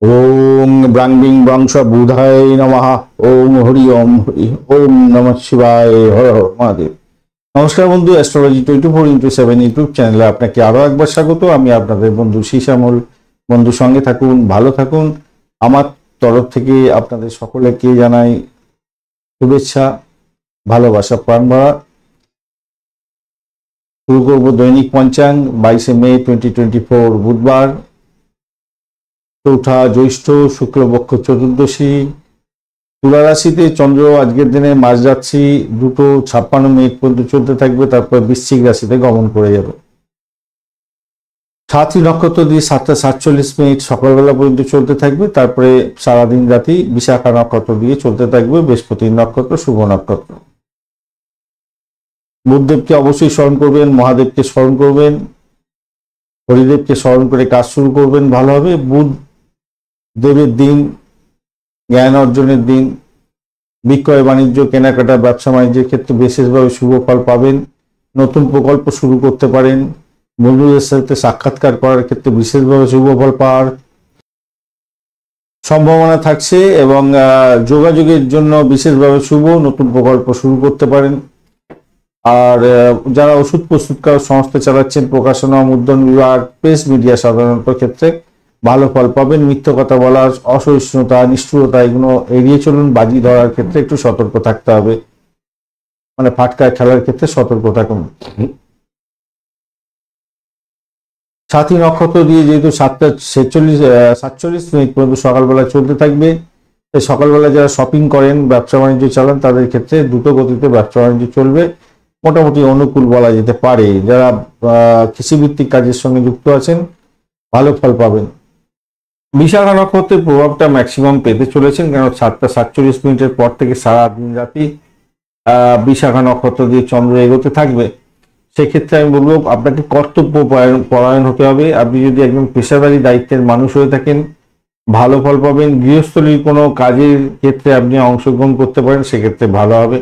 ওং ব্রাং বিং ব্রংশ বুধায় নমঃ। ওং হরি ওম হরি ওম নমঃ শিবায়। হর হর মহাদেব। নমস্কার বন্ধু, অ্যাস্ট্রোলজি 24x7 ইউটিউব চ্যানেলে আপনাকে আরো একবার স্বাগত। আমি আপনাদের বন্ধু শ্যামল। বন্ধু সঙ্গে থাকুন, ভালো থাকুন। আমার তরফ থেকে আপনাদের সকলকে জানাই শুভেচ্ছা, ভালোবাসা প্রাণ ভরা। শুরু করব দৈনিক পঞ্চাঙ্গ 22শে মে 2024 বুধবার, চৌঠা জ্যৈষ্ঠ, শুক্লপক্ষ চতুর্দশী। তুলা রাশিতে চন্দ্র আজকের দিনে মাঝরাত্রি 2:56 পর্যন্ত চলতে থাকবে, তারপর বৃশ্চিক রাশিতে গমন করে যাবে। সাথী নক্ষত্র দিয়ে 7:47 সকালবেলা পর্যন্ত চলতে থাকবে, তারপরে সারাদিন রাতি বিশাখা নক্ষত্র দিয়ে চলতে থাকবে, বৃহস্পতির নক্ষত্র, শুভ নক্ষত্র। বুধদেবকে অবশ্যই স্মরণ করবেন, মহাদেবকে স্মরণ করবেন, হরিদেবকে স্মরণ করে কাজ শুরু করবেন, ভালো হবে। বুধ দেবের দিন, জ্ঞান অর্জনের দিন। বিক্রয় বাণিজ্য, কেনাকাটা, ব্যবসা বাণিজ্যের ক্ষেত্রে বিশেষভাবে শুভ ফল পাবেন। নতুন প্রকল্প শুরু করতে পারেন। বন্ধুদের সাথে সাক্ষাৎকার করার ক্ষেত্রে বিশেষভাবে শুভ ফল পাওয়ার সম্ভাবনা থাকছে এবং যোগাযোগের জন্য বিশেষভাবে শুভ। নতুন প্রকল্প শুরু করতে পারেন। আর যারা ওষুধ প্রস্তুতকারক সংস্থা চালাচ্ছেন, প্রকাশনা, মুদ্রণ বিভাগ, প্রেস মিডিয়া সাধারণত ক্ষেত্রে ভালো ফল পাবেন। মিথ্যা কথা বলা, অসহিষ্ণুতা, নিষ্ঠুরতা এগুলো এড়িয়ে চলুন। বাজি ধরার ক্ষেত্রে একটু সতর্ক থাকতে হবে, মানে ফাটকায় খেলার ক্ষেত্রে সতর্ক থাকুন। সাথী নক্ষত্র দিয়ে যেহেতু 7:47 পর্যন্ত সকালবেলা চলতে থাকবে, সকালবেলা যারা শপিং করেন, ব্যবসা বাণিজ্য চালান, তাদের ক্ষেত্রে দ্রুত গতিতে ব্যবসা বাণিজ্য চলবে, মোটামুটি অনুকূল বলা যেতে পারে। যারা কৃষিভিত্তিক কাজের সঙ্গে যুক্ত আছেন, ভালো ফল পাবেন। বিশাখা নক্ষত্রের প্রভাবটা ম্যাক্সিমাম পেতে চলেছেন, কারণ 7:47 পর থেকে সারা দিন রাতি বিশাখা নক্ষত্র দিয়ে চন্দ্র এগোতে থাকবে। সেক্ষেত্রে আমি বলবো আপনাকে কর্তব্য পরায়ণ হতে হবে। আপনি যদি একদম পেশাদারি দায়িত্বের মানুষ হয়ে থাকেন, ভালো ফল পাবেন। গৃহস্থলীর কোনো কাজের ক্ষেত্রে আপনি অংশগ্রহণ করতে পারেন, সেক্ষেত্রে ভালো হবে।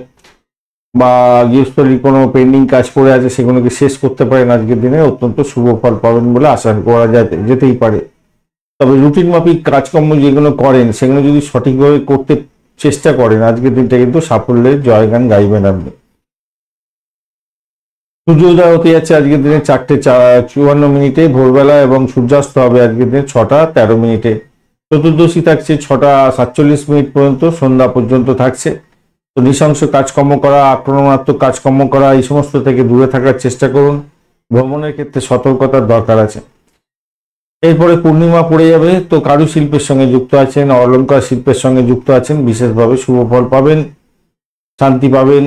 বা গৃহস্থলীর কোনো পেন্ডিং কাজ পড়ে আছে, সেগুলোকে শেষ করতে পারেন, আজকের দিনে অত্যন্ত শুভ ফল পাবেন বলে আশা করা যেতেই পারে। তবে রুটিন মাফিক কাজকর্ম যেগুলো করেন, সেগুলো যদি সঠিকভাবে করতে চেষ্টা করেন, আজকের দিনটা কিন্তু সাফল্যের জয়গান গাইবেন আপনি। সূর্যোদয় হতে যাচ্ছে আজকের দিনে 4:54 ভোরবেলা, এবং সূর্যাস্ত হবে আজকের দিনে 6:13। চতুর্দশী থাকছে 6:47 পর্যন্ত, সন্ধ্যা পর্যন্ত থাকছে। তো নৃশংস কাজকর্ম করা, আক্রমণাত্মক কাজকর্ম করা, এই সমস্ত থেকে দূরে থাকার চেষ্টা করুন। ভ্রমণের ক্ষেত্রে সতর্কতার দরকার আছে। এরপরে পূর্ণিমা পড়ে যাবে, তো কারুশিল্পের সঙ্গে যুক্ত আছেন, অলংকার শিল্পের সঙ্গে যুক্ত আছেন, বিশেষভাবে শুভ ফল পাবেন, শান্তি পাবেন।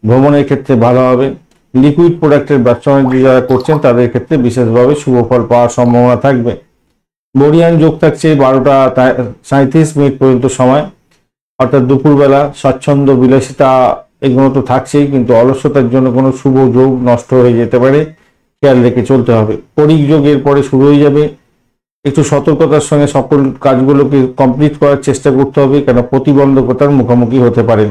ভ্রমণের ক্ষেত্রে ভালো হবে। লিকুইড প্রোডাক্টের ব্যবসা বাণিজ্য যারা করছেন, তাদের ক্ষেত্রে বিশেষভাবে শুভ ফল পাওয়ার সম্ভাবনা থাকবে। বরিয়ান যোগ থাকছে 12:37 পর্যন্ত সময়, অর্থাৎ দুপুরবেলা। স্বচ্ছন্দ, বিলাসিতা এগুলো তো থাকছেই, কিন্তু অলসতার জন্য কোনো শুভ যোগ নষ্ট হয়ে যেতে পারে, খেয়াল রেখে চলতে হবে। পরিক যোগ এরপরে শুরু হয়ে যাবে। একটু সতর্কতার সঙ্গে সকল কাজগুলোকে কমপ্লিট করার চেষ্টা করতে হবে, কেন প্রতিবন্ধকতার মুখোমুখি হতে পারেন।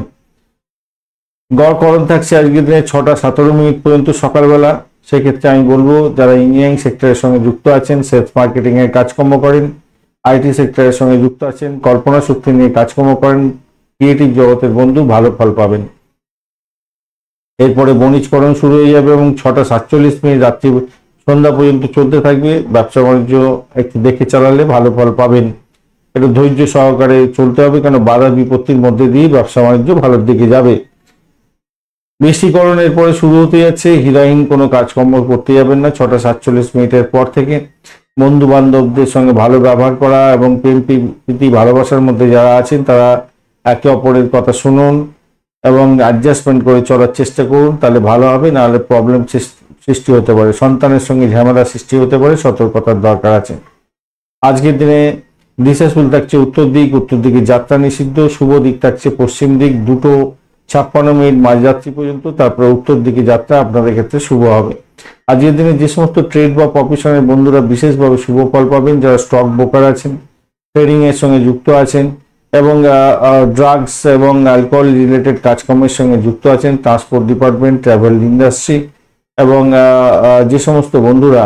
গড়করণ থাকছে আজকের দিনে 6:17 পর্যন্ত সকালবেলা। সেক্ষেত্রে আমি বলবো যারা ইঞ্জিনিয়ারিং সেক্টরের সঙ্গে যুক্ত আছেন, সেলস মার্কেটিং এর কাজকর্ম করেন, আইটি সেক্টরের সঙ্গে যুক্ত আছেন, কল্পনা শক্তি নিয়ে কাজকর্ম করেন, ক্রিয়েটিভ জগতের বন্ধু, ভালো ফল পাবেন। এরপরে বণিজকরণ শুরু হয়ে যাবে এবং 6:47 রাত্রি সন্ধ্যা পর্যন্ত চলতে থাকবে। ব্যবসা বাণিজ্য একটু দেখে চালালে ভালো ফল পাবেন। একটু ধৈর্য সহকারে চলতে হবে, কেন বাধা বিপত্তির মধ্যে দিয়ে ব্যবসা বাণিজ্য ভালোর দিকে যাবে। বৃষ্টিকরণ এরপরে শুরু হতে যাচ্ছে। হিরাহীন কোনো কাজকর্ম করতে যাবেন না 6:47 পর থেকে। বন্ধু বান্ধবদের সঙ্গে ভালো ব্যবহার করা এবং প্রেম প্রীতি ভালোবাসার মধ্যে যারা আছেন, তারা একে অপরের কথা শুনুন এবং অ্যাডজাস্টমেন্ট করে চলার চেষ্টা করুন, তাহলে ভালো হবে। নাহলে প্রবলেম সৃষ্টি হতে পারে, সন্তানের সঙ্গে ঝামেলা সৃষ্টি হতে পারে, সতর্কতার দরকার আছে। আজকের দিনে দিশাশুল থাকছে উত্তর দিকে যাত্রা নিষিদ্ধ। শুভ দিক থাকছে পশ্চিম দিক 2:56 মাঝরাত্রি পর্যন্ত, তারপরে উত্তর দিকে যাত্রা আপনাদের ক্ষেত্রে শুভ হবে। আজকের দিনে যে সমস্ত ট্রেড বা প্রফেশনের বন্ধুরা বিশেষভাবে শুভ ফল পাবেন, যারা স্টক ব্রোকার আছেন, ট্রেডিং এর সঙ্গে যুক্ত আছেন এবং ড্রাগস এবং অ্যালকোহল রিলেটেড কাজকর্মের সঙ্গে যুক্ত আছেন, ট্রান্সপোর্ট ডিপার্টমেন্ট, ট্রাভেল ইন্ডাস্ট্রি, এবং যে সমস্ত বন্ধুরা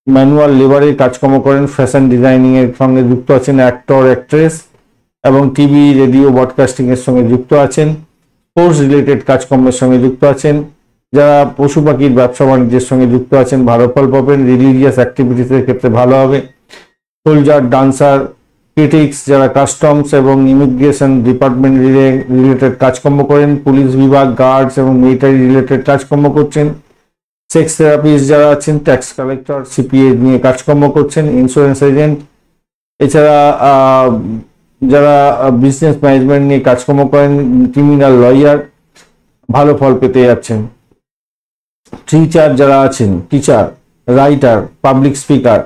ম্যানুয়াল লেবারের কাজকর্ম করেন, ফ্যাশন ডিজাইনিং এর সঙ্গে যুক্ত আছেন, অ্যাক্টর অ্যাক্ট্রেস এবং টিভি রেডিও ব্রডকাস্টিং এর সঙ্গে যুক্ত আছেন, স্পোর্টস রিলেটেড কাজকর্মের সঙ্গে যুক্ত আছেন, যারা পশু পাখির ব্যবসা বাণিজ্যের সঙ্গে যুক্ত আছেন ভালো ফল পাবেন। রিলিজিয়াস অ্যাক্টিভিটিসের ক্ষেত্রে ভালো হবে। সোলজার, ডান্সার, ক্রিটিক্স, যারা কাস্টমস এবং ইমিগ্রেশন ডিপার্টমেন্ট রিলেটেড কাজকর্ম করেন, পুলিশ বিভাগ, গার্ডস এবং মিলিটারি রিলেটেড কাজকর্ম করছেন, সেক্স থেরাপিস্ট যারা আছেন, ট্যাক্স কালেক্টর, সিপিএ নিয়ে কাজকর্ম করছেন, ইন্স্যুরেন্স এজেন্ট, এছাড়া যারা বিজনেস ম্যানেজমেন্ট নিয়ে কাজকর্ম করেন, ক্রিমিনাল লয়ার, ভালো ফল পেতে যাচ্ছেন। টিচার যারা আছেন, teacher, writer, public speaker,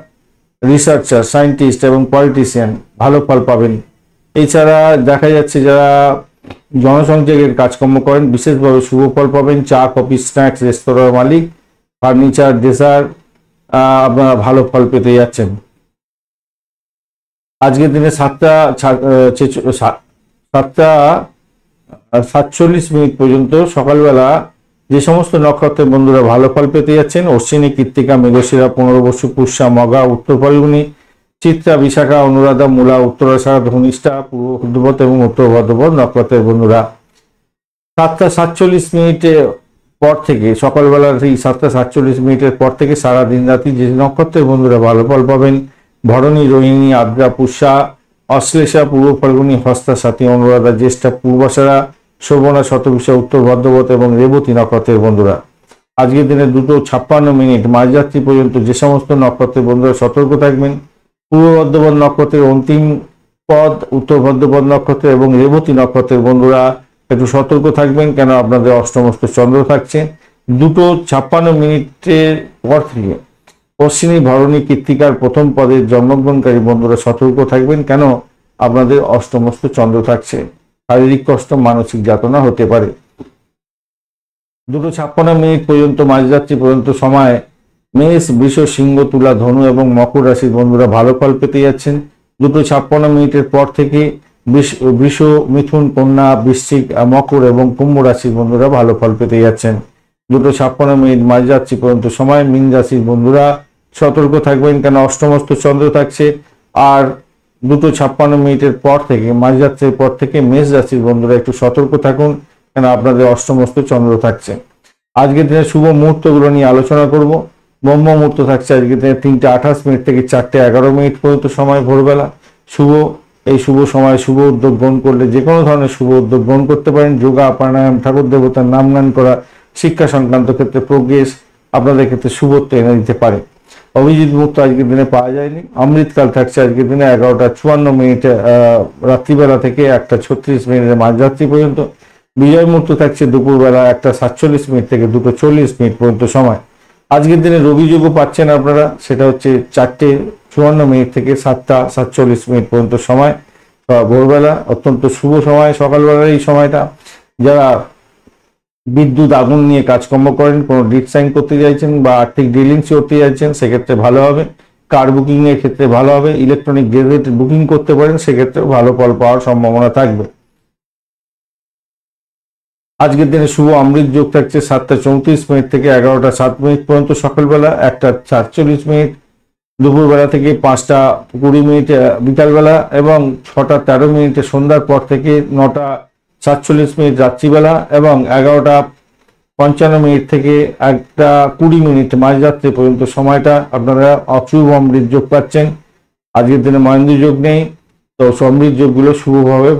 researcher, scientist এবং পলিটিশিয়ান ভালো ফল পাবেন। এছাড়া দেখা যাচ্ছে যারা জনসংযোগের কাজকর্ম করেন বিশেষভাবে শুভ ফল পাবেন। চা, কফি, স্ন্যাক্স রেস্তোরাঁর মালিক, ফার্নিচার, ডেসার, আপনারা ভালো ফল পেতে যাচ্ছেন। আজকের দিনে 7:47 পর্যন্ত সকালবেলা যে সমস্ত নক্ষত্রের বন্ধুরা ভালো ফল পেতে যাচ্ছেন: অশ্বিনী, কৃত্তিকা, মৃগশিরা, পুনর্বসু, পুষ্যা, মঘা, উত্তর ফাল্গুনী, চিত্রা, বিশাখা, অনুরাধা, মূলা, উত্তরাষাঢ়, ধনিষ্ঠা, পূর্ব ভাদ্রপদ এবং উত্তর ভাদ্রপদ নক্ষত্রের বন্ধুরা 7:47 পর থেকে, সকালবেলার এই 7:47 পর থেকে সারা দিন রাতি যে নক্ষত্রের বন্ধুরা ভালো ফল পাবেন: ভরণী, রোহিণী, আদ্রা, পুষ্যা, অশ্লেষা, পূর্ব ফাল্গুনী, হস্তা, সাথী, অনুরাধা, জ্যেষ্ঠা, পূর্বাষাঢ়া, শোভনা, শতভিষা, উত্তর ভাদ্রপদ এবং রেবতী নক্ষত্রের বন্ধুরা। আজকের দিনে 2:56 মাঝরাত্রি পর্যন্ত যে সমস্ত নক্ষত্রের বন্ধুরা সতর্ক থাকবেন: পূর্ব ভাদ্রপদ নক্ষত্রের অন্তিম পদ, উত্তর ভাদ্রপদ নক্ষত্র এবং রেবতী নক্ষত্রের বন্ধুরা একটু সতর্ক থাকবেন, কেন আপনাদের অষ্টমস্ত চন্দ্র থাকছে। 2:56 পর থেকে অশ্বিনী, ভরণী, কৃত্তিকার প্রথম পদের জন্মগ্রহণকারী বন্ধুরা সতর্ক থাকবেন, কেন আপনাদের অষ্টমস্ত চন্দ্র থাকছে। শারীরিক কষ্ট, মানসিক যাতনা হতে পারে। 2:56 পর্যন্ত মাঝরাত্রি পর্যন্ত সময় মেষ, বৃষ, সিংহ, তুলা, ধনু এবং মকর রাশির বন্ধুরা ভালো ফল পেতে যাচ্ছেন। 2:56 পর থেকে বৃষ, মিথুন, কন্যা, বৃশ্চিক, মকর এবং কুম্ভ রাশির বন্ধুরা ভালো ফল পেতে যাচ্ছেন। 2:56 মাঝরাত্রি পর্যন্ত সময় মীন রাশির বন্ধুরা সতর্ক থাকবেন, কেন অষ্টমস্ত চন্দ্র থাকছে। আর 2:56 পর থেকে, মাঝরাত্রির পর থেকে মেষ রাশির বন্ধুরা একটু সতর্ক থাকুন, কেন আপনাদের অষ্টমস্ত চন্দ্র থাকছে। আজকের দিনে শুভ মুহূর্তগুলো নিয়ে আলোচনা করব। ব্রহ্ম মুহূর্ত থাকছে আজকের দিনে 3:28 থেকে 4:11 পর্যন্ত সময় ভোরবেলা শুভ। এই শুভ সময় শুভ উদ্যোগ গ্রহণ করলে যে কোনো ধরনের শুভ উদ্যোগ গ্রহণ করতে পারেন। যোগা, প্রাণায়াম, ঠাকুর দেবতার নাম গান করা, শিক্ষা সংক্রান্ত ক্ষেত্রে প্রোগ্রেস আপনাদের ক্ষেত্রে শুভত্ব এনে দিতে পারে। অভিজিৎ মুহূর্ত আজকের দিনে পাওয়া যায়নি। অমৃতকাল থাকছে আজকের দিনে 11:54 রাত্রিবেলা থেকে 1:36 মাঝরাত্রি পর্যন্ত। বিজয় মুহূর্ত থাকছে দুপুরবেলা 1:47 থেকে 2:40 পর্যন্ত সময়। আজকের দিনে রবি যোগও পাচ্ছেন আপনারা, সেটা হচ্ছে 4:54 থেকে 7:47 পর্যন্ত সময় ভোরবেলা। অত্যন্ত শুভ সময় সকালবেলার এই সময়টা। যারা বিদ্যুৎ, আগুন নিয়ে কাজকর্ম করেন, কোনো ডিড সাইন করতে চাইছেন বা আর্থিক ডিলিংস করতে চাইছেন, সেক্ষেত্রে ভালো হবে। কার বুকিং এর ক্ষেত্রে ভালো হবে। ইলেকট্রনিক গেজেট বুকিং করতে পারেন, সেক্ষেত্রে ভালো ফল পাওয়ার সম্ভাবনা থাকবে। আজকের দিনে শুভ অমৃত যোগ থাকছে 7:34 থেকে 11:07 পর্যন্ত সকালবেলা, 1:48 দুপুরবেলা থেকে 5:20 বিকালবেলা এবং 6:13 সন্ধ্যার পর থেকে 9:47 রাত্রিবেলা এবং 11:55 থেকে 1:20 মাঝরাত্রি পর্যন্ত সময়টা আপনারা অশুভ অমৃত যোগ পাচ্ছেন। আজকের দিনে মহেন্দ্র যোগ নেই, তো সমৃদ্ধ যোগগুলো শুভভাবে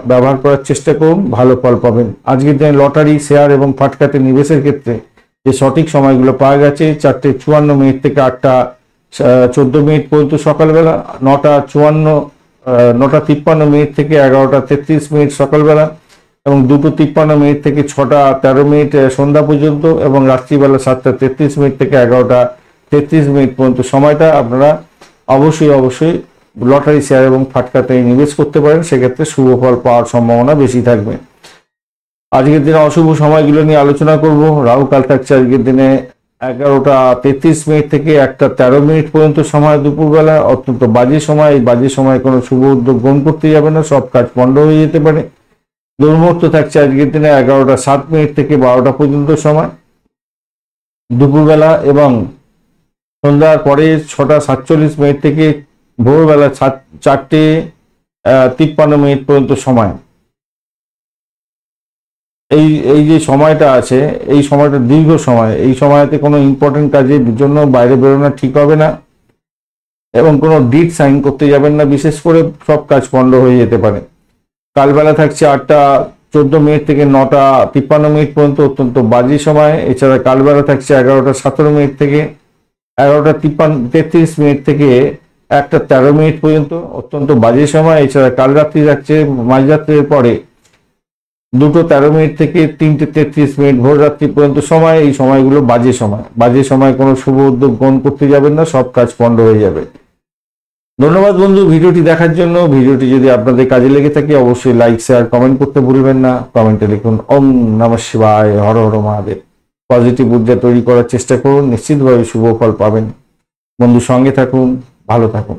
ব্যবহার করার চেষ্টা করুন, ভালো ফল পাবেন। আজকের দিনে লটারি, শেয়ার এবং ফাটকাতে নিবেশের ক্ষেত্রে যে সঠিক সময়গুলো পাওয়া গেছে: 4:54 থেকে 8:14 পর্যন্ত সকালবেলা, 9:53 থেকে 11:33 সকালবেলা এবং 2:53 থেকে 6:13 সন্ধ্যা পর্যন্ত এবং রাত্রিবেলা 7:33 থেকে 11:33 পর্যন্ত সময়টা আপনারা অবশ্যই লটারি, শেয়ার এবং ফাটকাতে নিবেশ করতে পারেন, সেক্ষেত্রে শুভ ফল পাওয়ার সম্ভাবনা বেশি থাকবে। আজকের দিনে অশুভ সময়গুলো নিয়ে আলোচনা করব। রাহু কাল থাকছে আজকের দিনে 11:33 থেকে 1:13 পর্যন্ত সময় দুপুরবেলা, অত্যন্ত বাজে সময়। এই বাজে সময় কোনো শুভ উদ্যোগ গ্রহণ করতে যাবে না, সব কাজ পণ্ড হয়ে যেতে পারে। দুর্মুহূর্ত থাকছে আজকের দিনে 11:07 থেকে 12টা পর্যন্ত সময় দুপুরবেলা এবং সন্ধ্যার পরে 6:47 থেকে ভোরবেলা 4:53 পর্যন্ত সময়। এই যে সময়টা আছে, এই সময়টা দীর্ঘ সময়। এই সময়তে কোনো ইম্পর্টেন্ট কাজের জন্য বাইরে বেরোনো ঠিক হবে না এবং কোনো ডিড সাইন করতে যাবেন না, বিশেষ করে সব কাজ পণ্ড হয়ে যেতে পারে। কালবেলা থাকছে 8:14 থেকে 9:53 পর্যন্ত অত্যন্ত বাজে সময়। এছাড়া কালবেলা থাকছে 11:17 থেকে 11:33 থেকে 1:13 পর্যন্ত অত্যন্ত বাজে সময়। এছাড়া কাল রাত্রি থাকছে মাঝরাত্রের পরে 2:13 থেকে 3:33 ভোর রাত্রি পর্যন্ত সময়। এই সময়গুলো বাজে সময়। বাজে সময় কোনো শুভ উদ্যোগ গ্রহণ করতে যাবেন না, সব কাজ পণ্ড হয়ে যাবে। ধন্যবাদ বন্ধু ভিডিওটি দেখার জন্য। ভিডিওটি যদি আপনাদের কাজে লেগে থাকে অবশ্যই লাইক, শেয়ার, কমেন্ট করতে ভুলবেন না। কমেন্টে লিখুন ওম নমঃ শিবায়, হর হর মহাদেব। পজিটিভ ঊর্জা তৈরি করার চেষ্টা করুন, নিশ্চিতভাবে শুভ ফল পাবেন। বন্ধু সঙ্গে থাকুন, ভালো থাকুন।